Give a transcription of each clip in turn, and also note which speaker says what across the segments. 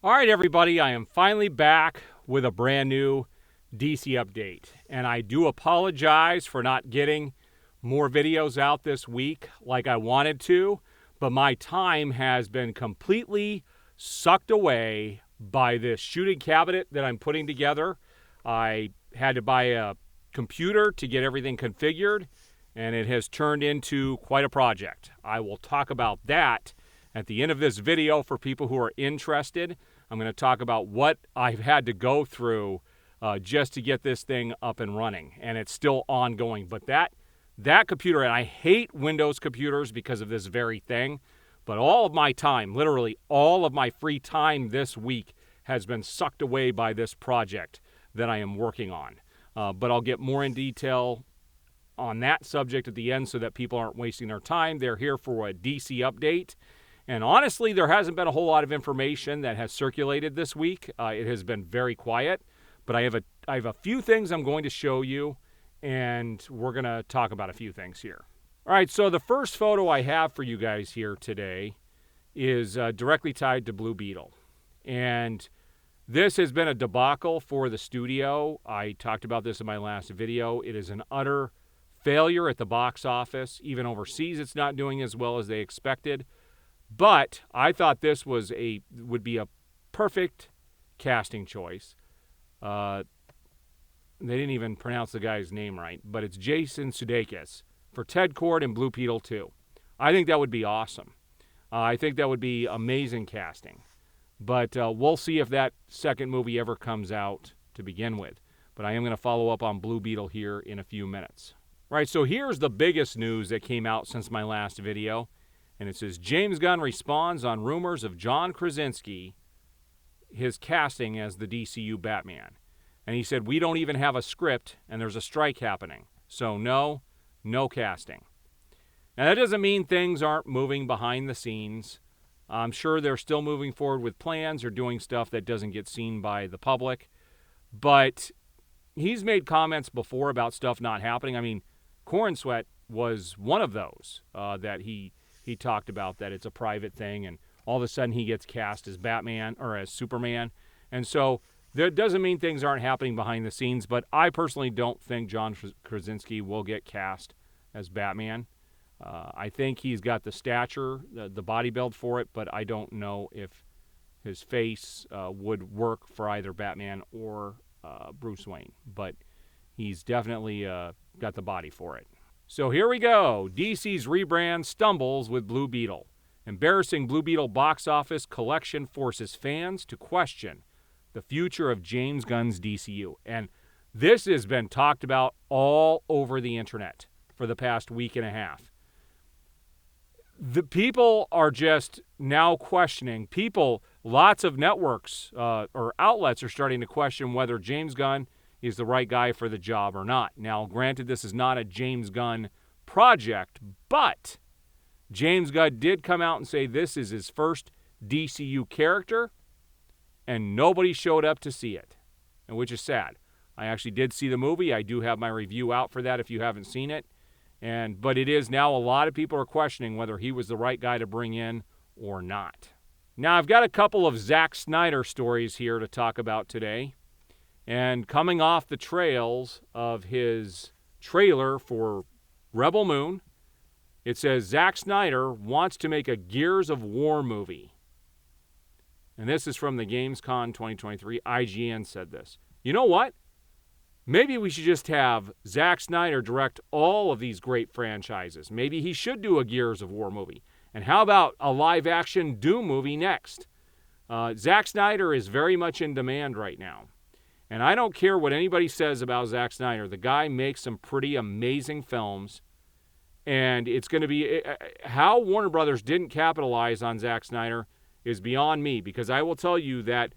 Speaker 1: All right, everybody, I am finally back with a brand new DC update. And I do apologize for not getting more videos out this week like I wanted to, but my time has been completely sucked away by this shooting cabinet that I'm putting together. I had to buy a computer to get everything configured, and it has turned into quite a project. I will talk about that at the end of this video for people who are interested. I'm going to talk about what I've had to go through just to get this thing up and running, and it's still ongoing. But that computer, and I hate Windows computers because of this very thing, but all of my time, literally all of my free time this week has been sucked away by this project that I am working on. But I'll get more in detail on that subject at the end so that people aren't wasting their time. They're here for a DC update. And honestly, there hasn't been a whole lot of information that has circulated this week. It has been very quiet, but I have a few things I'm going to show you, and we're going to talk about a few things here. All right, so the first photo I have for you guys here today is directly tied to Blue Beetle. And this has been a debacle for the studio. I talked about this in my last video. It is an utter failure at the box office. Even overseas, it's not doing as well as they expected. But I thought this would be a perfect casting choice. They didn't even pronounce the guy's name right, but it's Jason Sudeikis for Ted Kord and Blue Beetle 2. I think that would be awesome. I think that would be amazing casting. But we'll see if that second movie ever comes out to begin with. But I am going to follow up on Blue Beetle here in a few minutes. All right, so here's the biggest news that came out since my last video. And it says, James Gunn responds on rumors of John Krasinski, his casting as the DCU Batman. And he said, we don't even have a script, and there's a strike happening. So no casting. Now, that doesn't mean things aren't moving behind the scenes. I'm sure they're still moving forward with plans or doing stuff that doesn't get seen by the public. But he's made comments before about stuff not happening. I mean, Corn Sweat was one of those that he talked about, that it's a private thing, and all of a sudden he gets cast as Batman or as Superman. And so that doesn't mean things aren't happening behind the scenes, but I personally don't think John Krasinski will get cast as Batman. I think he's got the stature, the body build for it, but I don't know if his face would work for either Batman or Bruce Wayne. But he's definitely got the body for it. So here we go. DC's rebrand stumbles with Blue Beetle. Embarrassing Blue Beetle box office collection forces fans to question the future of James Gunn's DCU. And this has been talked about all over the internet for the past week and a half. The people are just now questioning. Lots of networks or outlets are starting to question whether James Gunn is the right guy for the job or not. Now, granted, this is not a James Gunn project, but James Gunn did come out and say this is his first DCU character, and nobody showed up to see it, and which is sad. I actually did see the movie. I do have my review out for that if you haven't seen it. But it is now, a lot of people are questioning whether he was the right guy to bring in or not. Now, I've got a couple of Zack Snyder stories here to talk about today. And coming off the trails of his trailer for Rebel Moon, it says Zack Snyder wants to make a Gears of War movie. And this is from the Gamescom 2023. IGN said this. You know what? Maybe we should just have Zack Snyder direct all of these great franchises. Maybe he should do a Gears of War movie. And how about a live-action Doom movie next? Zack Snyder is very much in demand right now. And I don't care what anybody says about Zack Snyder. The guy makes some pretty amazing films. And it's going to be... how Warner Brothers didn't capitalize on Zack Snyder is beyond me. Because I will tell you that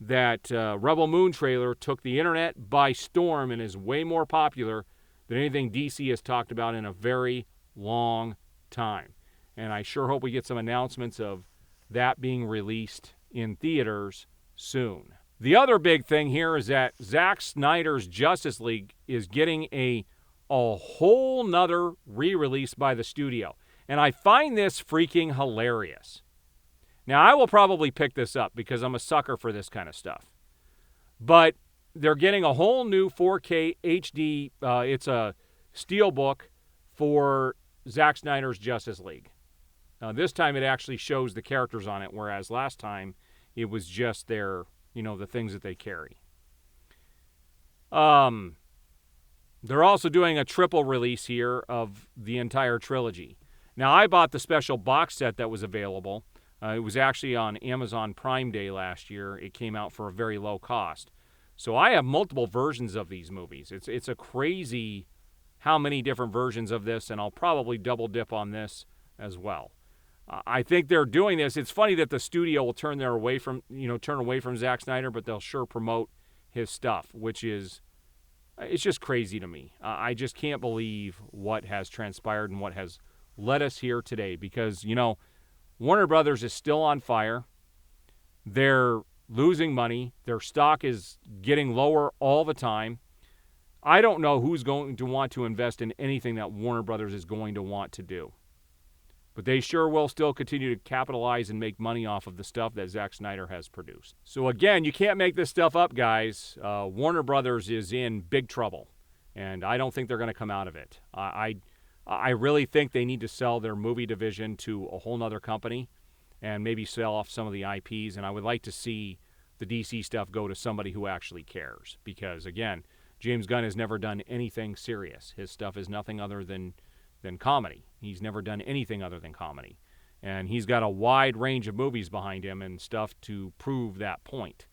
Speaker 1: Rebel Moon trailer took the internet by storm and is way more popular than anything DC has talked about in a very long time. And I sure hope we get some announcements of that being released in theaters soon. The other big thing here is that Zack Snyder's Justice League is getting a whole nother re-release by the studio. And I find this freaking hilarious. Now, I will probably pick this up because I'm a sucker for this kind of stuff. But they're getting a whole new 4K HD. It's a steelbook for Zack Snyder's Justice League. This time it actually shows the characters on it, whereas last time it was just their, the things that they carry. They're also doing a triple release here of the entire trilogy. Now, I bought the special box set that was available. It was actually on Amazon Prime Day last year. It came out for a very low cost. So I have multiple versions of these movies. It's a crazy how many different versions of this, and I'll probably double dip on this as well. I think they're doing this. It's funny that the studio will turn away from Zack Snyder, but they'll sure promote his stuff, which is, it's just crazy to me. I just can't believe what has transpired and what has led us here today because, Warner Brothers is still on fire. They're losing money. Their stock is getting lower all the time. I don't know who's going to want to invest in anything that Warner Brothers is going to want to do. But they sure will still continue to capitalize and make money off of the stuff that Zack Snyder has produced. So again, you can't make this stuff up, guys. Warner Brothers is in big trouble, and I don't think they're going to come out of it. I really think they need to sell their movie division to a whole nother company and maybe sell off some of the IPs, and I would like to see the DC stuff go to somebody who actually cares because, again, James Gunn has never done anything serious. His stuff is nothing other than comedy. He's never done anything other than comedy. And he's got a wide range of movies behind him and stuff to prove that point.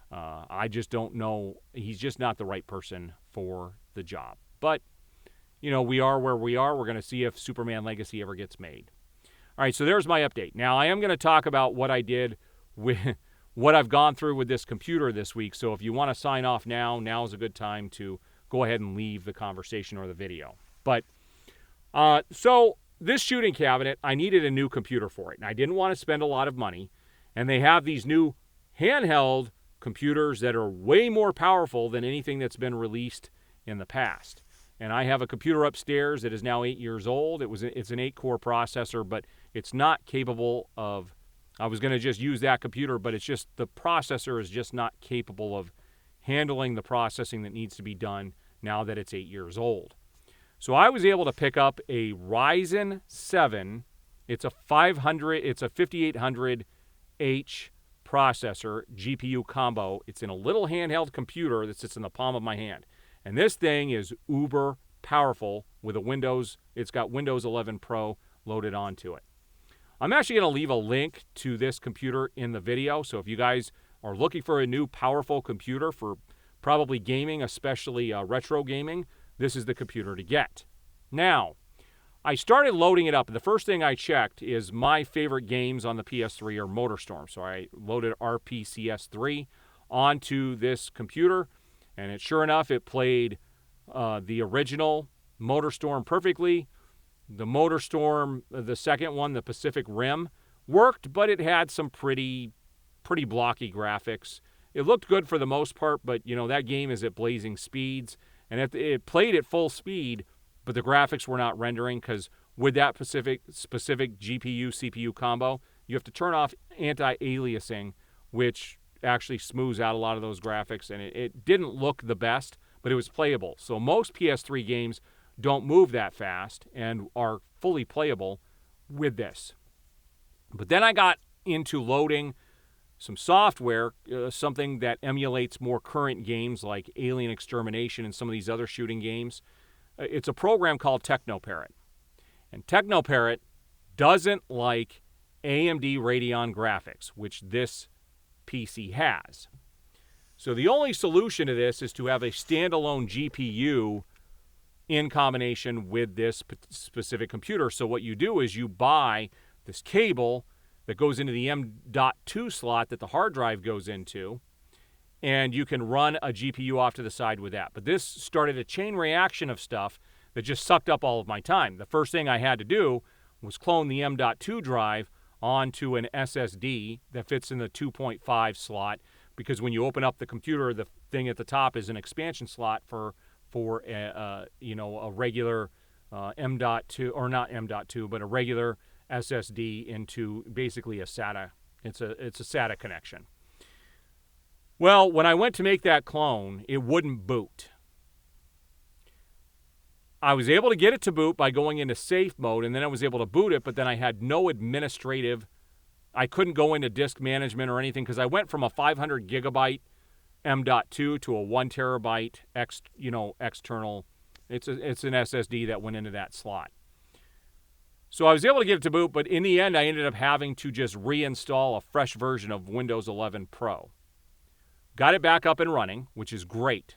Speaker 1: I just don't know. He's just not the right person for the job. But, we are where we are. We're going to see if Superman Legacy ever gets made. All right, so there's my update. Now, I am going to talk about what I did with what I've gone through with this computer this week. So if you want to sign off now is a good time to go ahead and leave the conversation or the video. But so this shooting cabinet, I needed a new computer for it, and I didn't want to spend a lot of money. And they have these new handheld computers that are way more powerful than anything that's been released in the past. And I have a computer upstairs that is now 8 years old. It's an 8-core processor, but it's not capable of, I was going to just use that computer, but it's just the processor is just not capable of handling the processing that needs to be done now that it's 8 years old. So I was able to pick up a Ryzen 7. It's a 5800H processor GPU combo. It's in a little handheld computer that sits in the palm of my hand. And this thing is uber powerful with it's got Windows 11 Pro loaded onto it. I'm actually going to leave a link to this computer in the video. So if you guys are looking for a new powerful computer for probably gaming, especially retro gaming, this is the computer to get. Now, I started loading it up. The first thing I checked is my favorite games on the PS3 are MotorStorm. So I loaded RPCS3 onto this computer, and sure enough, it played the original MotorStorm perfectly. The MotorStorm, the second one, the Pacific Rim, worked, but it had some pretty blocky graphics. It looked good for the most part, but, that game is at blazing speeds. And it played at full speed, but the graphics were not rendering because with that specific GPU-CPU combo, you have to turn off anti-aliasing, which actually smooths out a lot of those graphics. And it didn't look the best, but it was playable. So most PS3 games don't move that fast and are fully playable with this. But then I got into loading some software, something that emulates more current games like Alien Extermination and some of these other shooting games. It's a program called Technoparrot. And Technoparrot doesn't like AMD Radeon graphics, which this PC has. So the only solution to this is to have a standalone GPU in combination with this specific computer. So what you do is you buy this cable that goes into the M.2 slot that the hard drive goes into, and you can run a GPU off to the side with that. But this started a chain reaction of stuff that just sucked up all of my time. The first thing I had to do was clone the M.2 drive onto an SSD that fits in the 2.5 slot, because when you open up the computer, the thing at the top is an expansion slot for a regular M.2, or not M.2, but a regular SSD into basically a SATA It's a SATA connection. Well, when I went to make that clone, it wouldn't boot. I was able to get it to boot by going into safe mode, and then I was able to boot it, but then I had no administrative. I couldn't go into disk management or anything because I went from a 500 gigabyte M.2 to a 1 terabyte external. It's an SSD that went into that slot. So I was able to get it to boot, but in the end, I ended up having to just reinstall a fresh version of Windows 11 Pro. Got it back up and running, which is great.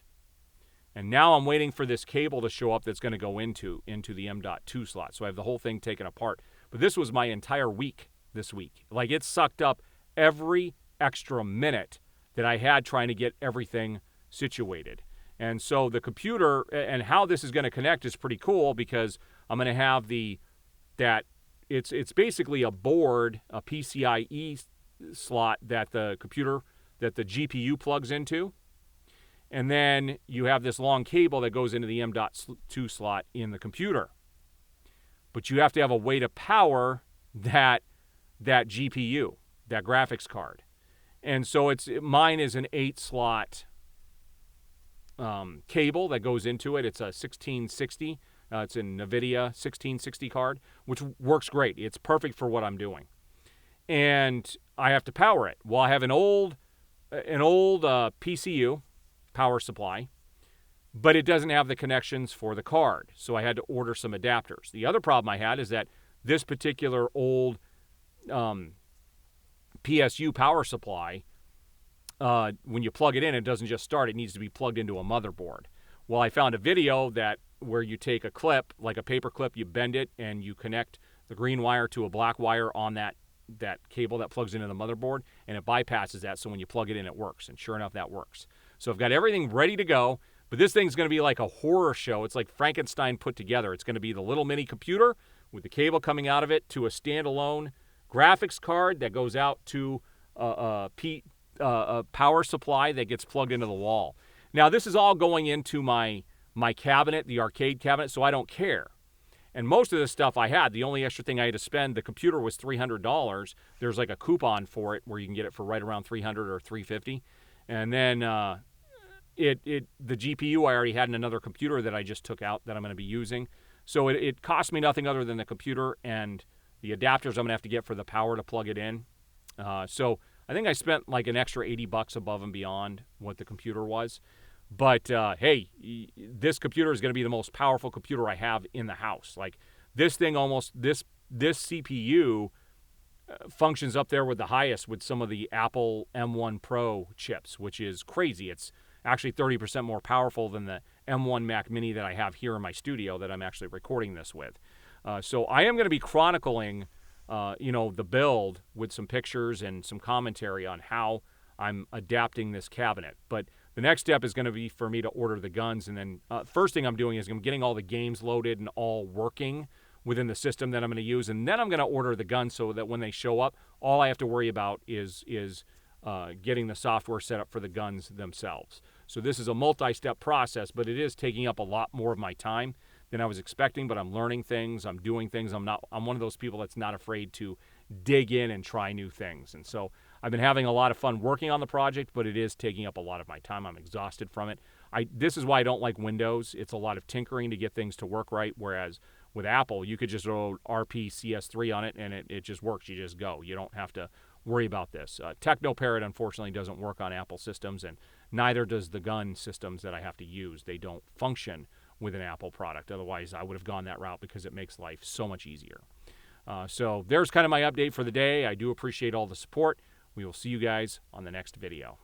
Speaker 1: And now I'm waiting for this cable to show up that's going to go into the M.2 slot. So I have the whole thing taken apart. But this was my entire week this week. Like, it sucked up every extra minute that I had trying to get everything situated. And so the computer and how this is going to connect is pretty cool because I'm going to have it's basically a board, a PCIe slot that the GPU plugs into. And then you have this long cable that goes into the M.2 slot in the computer. But you have to have a way to power that GPU, that graphics card. And so mine is an 8-slot cable that goes into it. It's a 1660. It's a NVIDIA 1660 card, which works great. It's perfect for what I'm doing. And I have to power it. Well, I have an old PCU power supply, but it doesn't have the connections for the card. So I had to order some adapters. The other problem I had is that this particular old PSU power supply, when you plug it in, it doesn't just start. It needs to be plugged into a motherboard. Well, I found a video where you take a clip, like a paper clip, you bend it, and you connect the green wire to a black wire on that cable that plugs into the motherboard, and it bypasses that, so when you plug it in, it works. And sure enough, that works. So I've got everything ready to go, but this thing's going to be like a horror show. It's like Frankenstein put together. It's going to be the little mini computer with the cable coming out of it to a standalone graphics card that goes out to a power supply that gets plugged into the wall. Now, this is all going into my cabinet, the arcade cabinet, so I don't care. And most of the stuff I had, the only extra thing I had to spend, the computer was $300. There's like a coupon for it where you can get it for right around $300 or $350. And then the GPU I already had in another computer that I just took out that I'm going to be using. So it cost me nothing other than the computer and the adapters I'm going to have to get for the power to plug it in. So I think I spent like an extra $80 above and beyond what the computer was. But hey, this computer is going to be the most powerful computer I have in the house. Like this thing this CPU functions up there with the highest with some of the Apple M1 Pro chips, which is crazy. It's actually 30% more powerful than the M1 Mac Mini that I have here in my studio that I'm actually recording this with. So I am going to be chronicling, the build with some pictures and some commentary on how I'm adapting this cabinet. But the next step is going to be for me to order the guns. And then first thing I'm doing is I'm getting all the games loaded and all working within the system that I'm going to use. And then I'm going to order the guns so that when they show up, all I have to worry about is getting the software set up for the guns themselves. So this is a multi-step process, but it is taking up a lot more of my time than I was expecting, but I'm learning things, I'm doing things. I'm one of those people that's not afraid to dig in and try new things. And so I've been having a lot of fun working on the project, but it is taking up a lot of my time. I'm exhausted from it. This is why I don't like Windows. It's a lot of tinkering to get things to work right, whereas with Apple, you could just throw RPCS3 on it and it just works. You just go. You don't have to worry about this. Technoparrot, unfortunately, doesn't work on Apple systems, and neither does the gun systems that I have to use. They don't function with an Apple product. Otherwise, I would have gone that route because it makes life so much easier. So there's kind of my update for the day. I do appreciate all the support. We will see you guys on the next video.